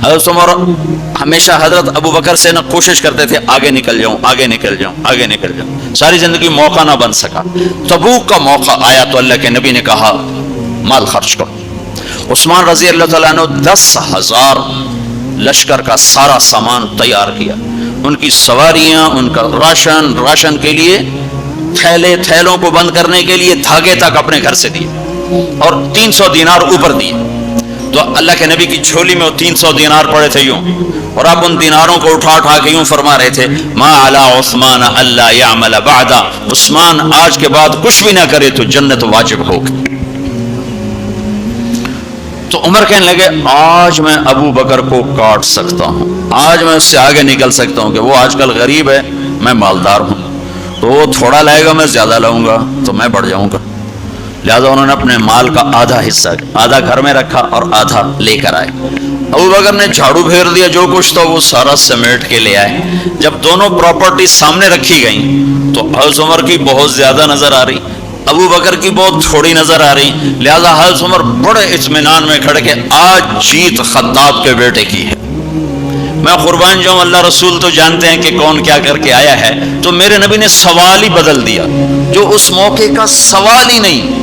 حضرت عمر ہمیشہ حضرت ابو بکر سے نہ کوشش کرتے تھے آگے نکل جاؤں آگے نکل جاؤں آگے نکل جاؤں، ساری زندگی موقع نہ بن سکا۔ تبوک کا موقع آیا تو اللہ کے نبی نے کہا مال خرچ کرو۔ عثمان رضی اللہ تعالیٰ عنہ 10,000 لشکر کا سارا سامان تیار کیا، ان کی سواریاں، ان کا راشن کے لیے تھیلوں کو بند کرنے کے لیے دھاگے تک اپنے گھر سے دیے، اور 300 دینار اوپر دیے۔ تو اللہ کے نبی کی جھولی میں وہ 300 دینار پڑے تھے یوں، اور اب ان دیناروں کو اٹھا کے یوں فرما رہے تھے ما علی عثمان اللہ یعمل بعد، عثمان آج کے بعد کچھ بھی نہ کرے تو جنت واجب ہوگی۔ تو عمر کہنے لگے آج میں ابو بکر کو کاٹ سکتا ہوں، آج میں اس سے آگے نکل سکتا ہوں کہ وہ آج کل غریب ہے، میں مالدار ہوں، تو وہ تھوڑا لائے گا میں زیادہ لاؤں گا تو میں بڑھ جاؤں گا۔ لہذا انہوں نے اپنے مال کا آدھا حصہ، آدھا گھر میں رکھا اور آدھا لے کر آئے۔ ابو بکر نے جھاڑو پھیر دیا، جو کچھ تھا وہ سارا سمیٹ کے لے آئے۔ جب دونوں پراپرٹی سامنے رکھی گئیں تو حضرت عمر کی بہت زیادہ نظر آ رہی، ابو بکر کی بہت تھوڑی نظر آ رہی، لہذا حضرت عمر بڑے اطمینان میں کھڑے کہ آج جیت خطاب کے بیٹے کی ہے، میں قربان جاؤں، اللہ رسول تو جانتے ہیں کہ کون کیا کر کے آیا ہے۔ تو میرے نبی نے سوال ہی بدل دیا، جو اس موقع کا سوال ہی نہیں،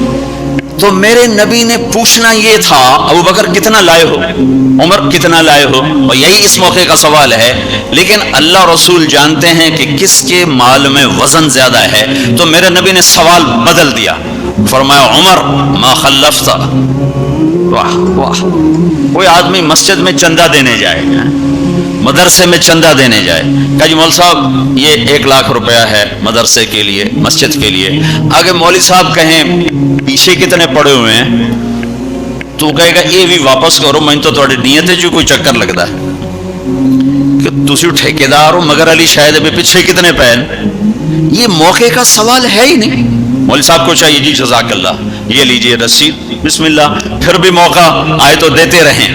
تو میرے نبی نے پوچھنا یہ تھا ابو بکر کتنا لائے ہو، عمر کتنا لائے ہو، اور یہی اس موقع کا سوال ہے۔ لیکن اللہ رسول جانتے ہیں کہ کس کے مال میں وزن زیادہ ہے، تو میرے نبی نے سوال بدل دیا، فرمایا عمر ما خلفت۔ واہ واہ، کوئی آدمی مسجد میں چندہ دینے جائے، مدرسے میں چندہ دینے جائے، کہا جی مول صاحب یہ 1 لاکھ روپیہ ہے مدرسے کے لیے، مسجد کے لیے، آگے مولوی صاحب کہیں پیچھے کتنے پڑے ہوئے ہیں، تو کہے گا یہ بھی واپس کرو، میں تو تھوڑی نیت ہے جو کوئی چکر لگتا ہے کہ تسی ٹھیکیدار ہو، مگر علی شاید ابھی پیچھے کتنے پین، یہ موقع کا سوال ہے ہی نہیں۔ مولوی صاحب کو چاہیے جی جزاک اللہ یہ لیجئے رسید، بسم اللہ، پھر بھی موقع آئے تو دیتے رہیں۔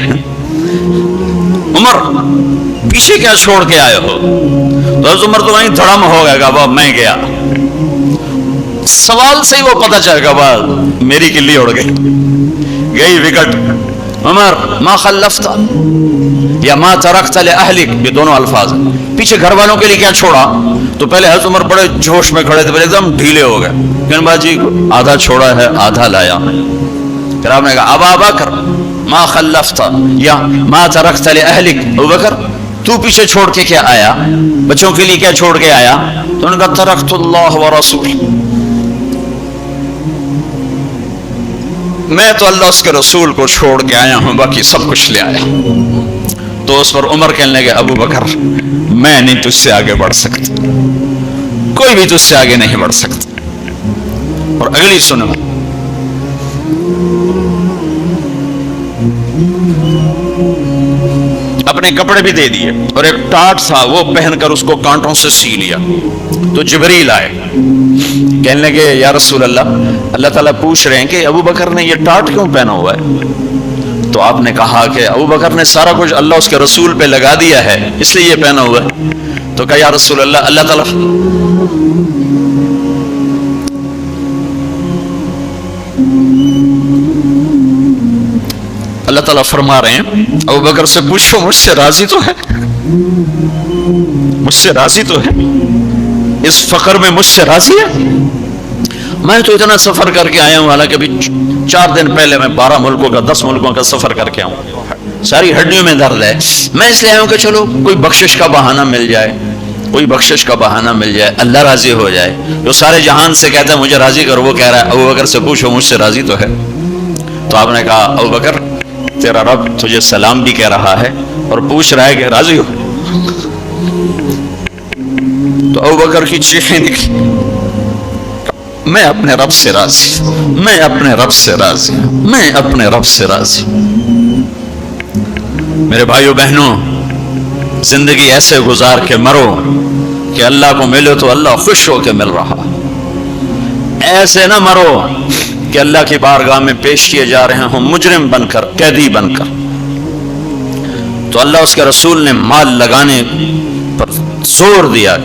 عمر پیچھے کیا چھوڑ کے آئے ہو، تو حضرت عمر تو وہیں دھڑم ہو گیا کہ میں گیا، سوال سے ہی وہ پتہ چل گیا میری کلی اڑ گئی وکٹ۔ عمر ما خلفت یا ما ترکت لأہلک، یہ دونوں الفاظ ہیں، پیچھے گھر والوں کے لیے کیا چھوڑا؟ تو پہلے حضرت عمر بڑے جوش میں کھڑے تھے، پہلے ایک دم ڈھیلے ہو گئے، کہنے باجی آدھا چھوڑا ہے آدھا لایا۔ پھر آپ نے کہا ابا بکر ما خلفت یا ما ترکت لأہلک، ابو بکر تو پیچھے چھوڑ کے کیا آیا، بچوں کے لیے کیا چھوڑ کے آیا؟ تو انہوں نے کہا ترکت اللہ ورسول، میں تو اللہ اس کے رسول کو چھوڑ کے آیا ہوں، باقی سب کچھ لے آیا۔ تو اس پر عمر کہنے لگے ابو بکر میں نہیں تجھ سے آگے بڑھ سکتا، کوئی بھی تجھ سے آگے نہیں بڑھ سکتا۔ اور اگلی سنو، اپنے کپڑے بھی دے دیے اور ایک ٹاٹ تھا وہ پہن کر اس کو کانٹوں سے سی لیا۔ تو جبریل آئے، کہنے لگے یا رسول اللہ، اللہ تعالیٰ پوچھ رہے ہیں کہ ابو بکر نے یہ ٹاٹ کیوں پہنا ہوا ہے؟ تو آپ نے کہا کہ ابو بکر نے سارا کچھ اللہ اس کے رسول پہ لگا دیا ہے اس لیے یہ پہنا ہوا ہے۔ تو کہا یا رسول اللہ، اللہ تعالیٰ فرما رہے ہیں ابو بکر سے پوچھو مجھ سے راضی تو ہے، مجھ سے راضی تو ہے، اس فقر میں مجھ سے راضی ہے؟ میں تو اتنا سفر کر کے آیا ہوں، حالانکہ ابھی 4 دن پہلے میں 12 ملکوں کا 10 ملکوں کا سفر کر کے آؤں، ساری ہڈیوں میں درد ہے، میں اس لیے آیا ہوں کہ چلو کوئی بخشش کا بہانہ مل جائے، کوئی بخشش کا بہانہ مل جائے، اللہ راضی ہو جائے۔ جو سارے جہان سے کہتا ہے مجھے راضی کرو، وہ کہہ رہا ہے ابو بکر سے پوچھو مجھ سے راضی تو ہے۔ تو آپ نے کہا ابو بکر تیرا رب تجھے سلام بھی کہہ رہا ہے اور پوچھ رہا ہے کہ راضی ہو؟ تو ابو بکر کی چیخیں نکلی، میں اپنے رب سے راضی، میں اپنے رب سے راضی، میں اپنے رب سے راضی۔ میرے بھائیو بہنوں، زندگی ایسے گزار کے مرو کہ اللہ کو ملو تو اللہ خوش ہو کے مل رہا، ایسے نہ مرو کہ اللہ کی بارگاہ میں پیش کیے جا رہے ہوں مجرم بن کر، قیدی بن کر۔ تو اللہ اس کے رسول نے مال لگانے پر زور دیا،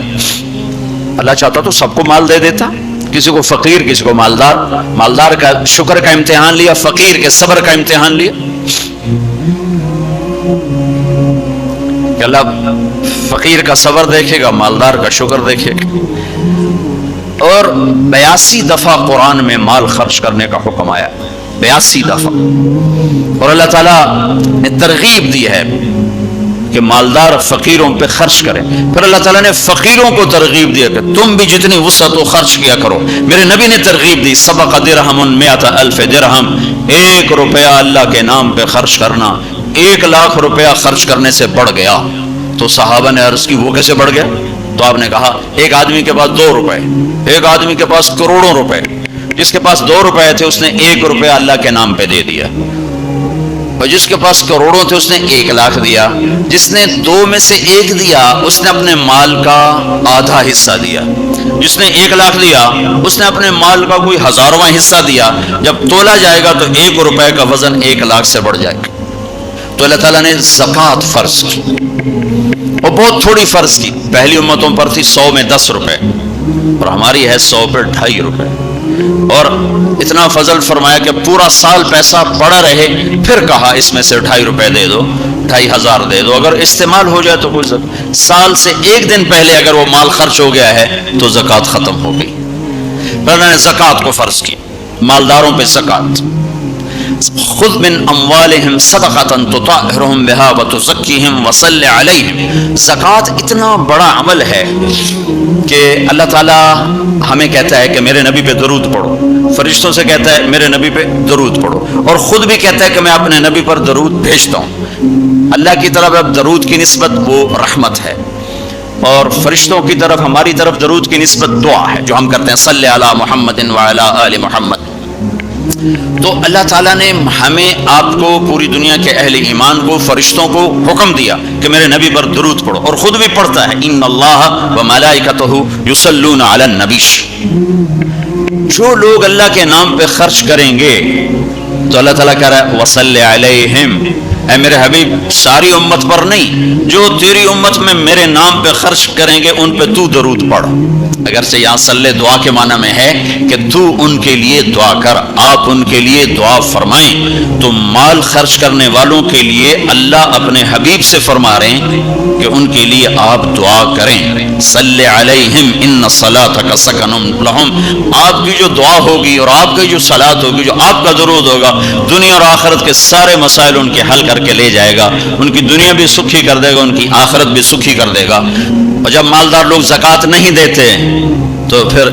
اللہ چاہتا تو سب کو مال دے دیتا، کسی کو فقیر کسی کو مالدار، مالدار کا شکر کا امتحان لیا، فقیر کے صبر کا امتحان لیا۔ کہ اللہ فقیر کا صبر دیکھے گا، مالدار کا شکر دیکھے گا. اور 82 دفعہ قرآن میں مال خرچ کرنے کا حکم آیا، 82 دفعہ. اور اللہ تعالیٰ نے ترغیب دی ہے کہ مالدار فقیروں پہ خرچ کریں. پھر اللہ تعالیٰ نے فقیروں کو ترغیب دیا کہ تم بھی جتنی وسعت ہو خرچ کیا کرو. میرے نبی نے ترغیب دی، سبق درہم 100,000 درہم، 1 روپیہ اللہ کے نام پہ خرچ کرنا 1,00,000 روپیہ خرچ کرنے سے بڑھ گیا. تو صحابہ نے عرض کی وہ کیسے بڑھ گیا؟ تو آپ نے کہا ایک آدمی کے پاس 2 روپے، ایک آدمی کے پاس کروڑوں روپے. جس کے پاس 2 روپے تھے اس نے 1 روپیہ اللہ کے نام پہ دے دیا، اور جس کے پاس کروڑوں تھے اس نے 1,00,000 دیا. جس نے 2 میں سے 1 دیا اس نے اپنے مال کا آدھا حصہ دیا. جس نے 1,00,000 دیا اس نے اپنے مال کا کوئی 1000واں حصہ دیا. جب تولا جائے گا تو 1 روپے کا وزن 1,00,000 سے بڑھ جائے گا. تو اللہ تعالیٰ نے زکوٰۃ فرض کی، اور بہت تھوڑی فرض کی. پہلی امتوں پر تھی 100 میں 10 روپے، اور ہماری ہے 100 پہ 2.5 روپے. اور اتنا فضل فرمایا کہ پورا سال پیسہ پڑا رہے. پھر کہا اس میں سے 2.5 روپے دے دو، 2,500 دے دو. اگر استعمال ہو جائے تو کوئی سال سے 1 دن پہلے اگر وہ مال خرچ ہو گیا ہے تو زکوٰۃ ختم ہو گئی. پھر میں نے زکوٰۃ کو فرض کی، مالداروں پہ زکوٰۃ. خذ من اموالہم صدقۃ تطہرہم بہا وتزکیہم وصلی علیہم. زکوٰۃ اتنا بڑا عمل ہے کہ اللہ تعالیٰ ہمیں کہتا ہے کہ میرے نبی پہ درود پڑھو، فرشتوں سے کہتا ہے میرے نبی پہ درود پڑھو، اور خود بھی کہتا ہے کہ میں اپنے نبی پر درود بھیجتا ہوں. اللہ کی طرف اب درود کی نسبت وہ رحمت ہے، اور فرشتوں کی طرف ہماری طرف درود کی نسبت دعا ہے جو ہم کرتے ہیں، صلی علی محمد وعلی آل محمد. تو اللہ تعالیٰ نے ہمیں، آپ کو، پوری دنیا کے اہل ایمان کو، فرشتوں کو حکم دیا کہ میرے نبی پر درود پڑھو، اور خود بھی پڑھتا ہے، ان اللہ وملائکتہ یصلون علی النبی. جو لوگ اللہ کے نام پہ خرچ کریں گے تو اللہ تعالیٰ کہہ رہا ہے وصلی علیہم، اے میرے حبیب ساری امت پر نہیں، جو تیری امت میں میرے نام پہ خرچ کریں گے ان پہ تو درود پڑھ. اگرچہ یہاں صلی دعا کے معنی میں ہے کہ تو ان کے لیے دعا کر، آپ ان کے لیے دعا فرمائیں. تو مال خرچ کرنے والوں کے لیے اللہ اپنے حبیب سے فرما رہے ہیں کہ ان کے لیے آپ دعا کریں. صلی علیہم ان صلاتک سکن لہم. آپ کی جو دعا ہوگی اور آپ کی جو صلات ہوگی، جو آپ کا درود ہوگا، دنیا اور آخرت کے سارے مسائل ان کے حل کر کے لے جائے گا. ان کی دنیا بھی سکھی کر دے گا، ان کی آخرت بھی سکھی کر دے گا. اور جب مالدار لوگ زکوٰۃ نہیں دیتے تو پھر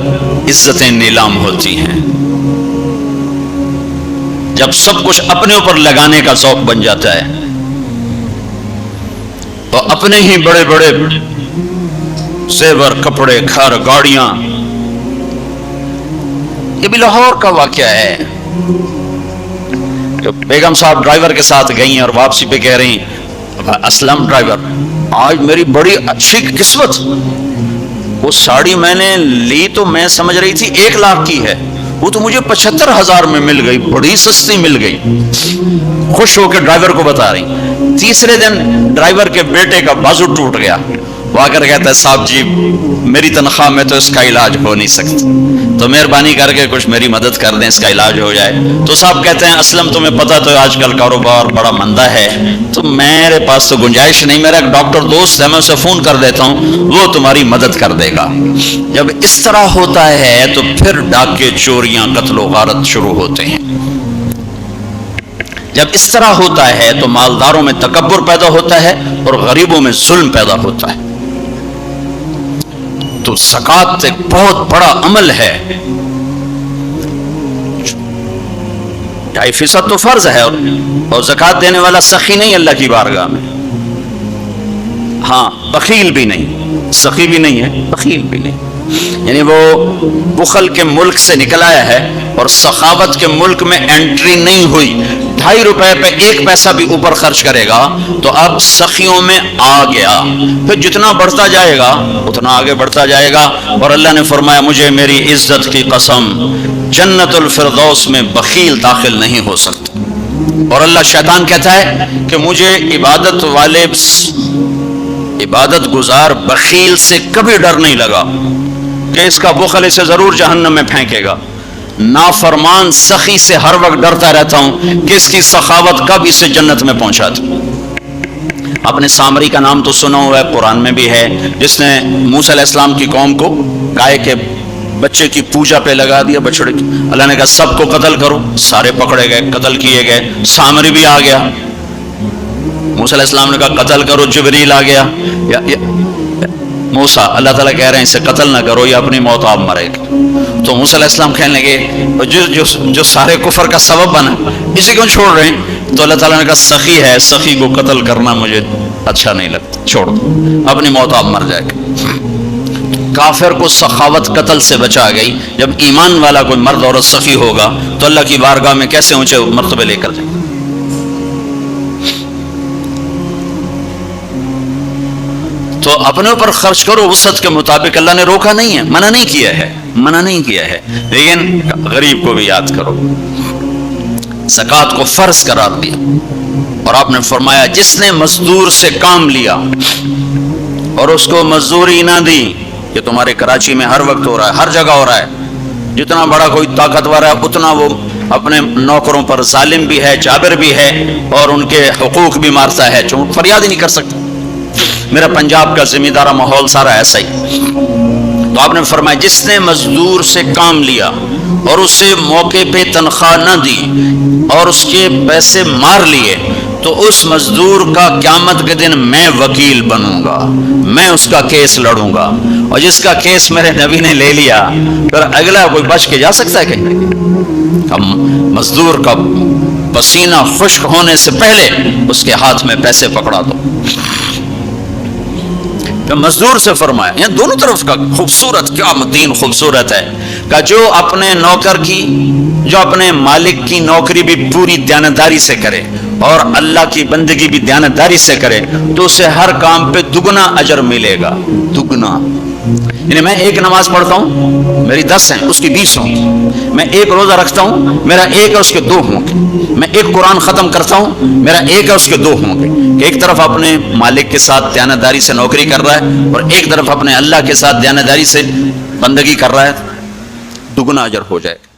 عزتیں نیلام ہوتی ہیں. جب سب کچھ اپنے اوپر لگانے کا ذوق بن جاتا ہے، تو اپنے ہی بڑے بڑے زیور، کپڑے، گھر، گاڑیاں. یہ بھی لاہور کا واقعہ ہے. بیگم صاحب ڈرائیور کے ساتھ گئی ہیں اور واپسی پہ کہہ رہی ہیں، اسلم ڈرائیور آج میری بڑی اچھی قسمت، وہ ساڑی میں نے لی تو میں سمجھ رہی تھی 1,00,000 کی ہے، وہ تو مجھے 75,000 میں مل گئی، بڑی سستی مل گئی. خوش ہو کے ڈرائیور کو بتا رہی. تیسرے دن ڈرائیور کے بیٹے کا بازو ٹوٹ گیا. وہ آ کر کہتا ہے صاحب جی میری تنخواہ میں تو اس کا علاج ہو نہیں سکتا، تو مہربانی کر کے کچھ میری مدد کر دیں، اس کا علاج ہو جائے. تو صاحب کہتے ہیں اسلم تمہیں پتہ تو آج کل کاروبار بڑا مندہ ہے، تو میرے پاس تو گنجائش نہیں، میرا ایک ڈاکٹر دوست ہے میں اسے فون کر دیتا ہوں، وہ تمہاری مدد کر دے گا. جب اس طرح ہوتا ہے تو پھر ڈاکے، چوریاں، قتل و غارت شروع ہوتے ہیں. جب اس طرح ہوتا ہے تو مالداروں میں تکبر پیدا ہوتا ہے اور غریبوں میں ظلم پیدا ہوتا ہے. تو زکوٰۃ ایک بہت بڑا عمل ہے. 2.5% تو فرض ہے، اور زکوٰۃ دینے والا سخی نہیں اللہ کی بارگاہ میں. ہاں بخیل بھی نہیں، سخی بھی نہیں ہے، بخیل بھی نہیں. یعنی وہ بخل کے ملک سے نکل آیا ہے اور سخاوت کے ملک میں انٹری نہیں ہوئی. 2.5 روپے پہ 1 پیسہ بھی اوپر خرچ کرے گا تو اب سخیوں میں آ گیا. پھر جتنا بڑھتا جائے گا اتنا آگے بڑھتا جائے گا. اور اللہ نے فرمایا مجھے میری عزت کی قسم جنت الفردوس میں بخیل داخل نہیں ہو سکتا. اور اللہ شیطان کہتا ہے کہ مجھے عبادت والے، عبادت گزار بخیل سے کبھی ڈر نہیں لگا کہ اس کا بخل اسے ضرور جہنم میں پھینکے گا. نافرمان سخی سے ہر وقت ڈرتا رہتا ہوں کہ اس کی سخاوت کب اسے جنت میں پہنچا دے. اپنے سامری کا نام تو سنا ہوا ہے، قرآن میں بھی ہے، جس نے موسیٰ علیہ السلام کی قوم کو گائے کے بچے کی پوجا پہ لگا دیا، بچڑے کی۔ اللہ نے کہا سب کو قتل کرو، سارے پکڑے گئے، قتل کیے گئے۔ سامری بھی آ گیا، موسیٰ علیہ السلام نے کہا قتل کرو، جبریل آ گیا، موسیٰ اللہ تعالیٰ کہہ رہے ہیں اسے قتل نہ کرو، یہ اپنی موت آپ مرے گا۔ تو موسیٰ علیہ السلام کہنے لگے جو سارے کفر کا سبب بنا اسے کیوں چھوڑ رہے ہیں؟ تو اللہ تعالیٰ نے کہا سخی ہے، سخی کو قتل کرنا مجھے اچھا نہیں لگتا، چھوڑ دو، اپنی موت آپ مر جائے گا۔ کافر کو سخاوت قتل سے بچا گئی۔ جب ایمان والا کوئی مرد عورت سخی ہوگا تو اللہ کی بارگاہ میں کیسے اونچے مرتبے لے کر جائے۔ تو اپنے اوپر خرچ کرو وسعت کے مطابق، اللہ نے روکا نہیں ہے، منع نہیں کیا ہے، منع نہیں کیا ہے، لیکن غریب کو بھی یاد کرو۔ زکوٰۃ کو فرض قرار دیا اور آپ نے فرمایا جس نے مزدور سے کام لیا اور اس کو مزدوری نہ دی، کہ تمہارے کراچی میں ہر وقت ہو رہا ہے، ہر جگہ ہو رہا ہے، جتنا بڑا کوئی طاقتور ہے اتنا وہ اپنے نوکروں پر ظالم بھی ہے، جابر بھی ہے، اور ان کے حقوق بھی مارتا ہے، چون فریاد ہی نہیں کر سکتا۔ میرا پنجاب کا زمیندارہ ماحول سارا ایسا ہی۔ تو آپ نے فرمایا جس نے مزدور سے کام لیا اور اسے موقع پہ تنخواہ نہ دی اور اس کے پیسے مار لیے، تو اس مزدور کا قیامت کے دن میں وکیل بنوں گا، میں اس کا کیس لڑوں گا، اور جس کا کیس میرے نبی نے لے لیا پھر اگلا کوئی بچ کے جا سکتا ہے کہیں؟ مزدور کا پسینہ خشک ہونے سے پہلے اس کے ہاتھ میں پیسے پکڑا دو۔ مزدور سے فرمایا، یہ دونوں طرف کا خوبصورت، کیا دین خوبصورت ہے، کہ جو اپنے نوکر کی، جو اپنے مالک کی نوکری بھی پوری دیانتداری سے کرے اور اللہ کی بندگی بھی دیانتداری سے کرے تو اسے ہر کام پہ دگنا اجر ملے گا، دگنا۔ یعنی میں ایک نماز پڑھتا ہوں میری 10 ہیں، اس کی 20 ہوں گی، میں ایک روزہ رکھتا ہوں میرا 1 ہے اس کے 2 ہوں گے، میں ایک قرآن ختم کرتا ہوں میرا 1 ہے اس کے 2 ہوں گے۔ کہ ایک طرف اپنے مالک کے ساتھ دیانتداری سے نوکری کر رہا ہے اور ایک طرف اپنے اللہ کے ساتھ دیانتداری سے بندگی کر رہا ہے، دگنا اجر ہو جائے گا۔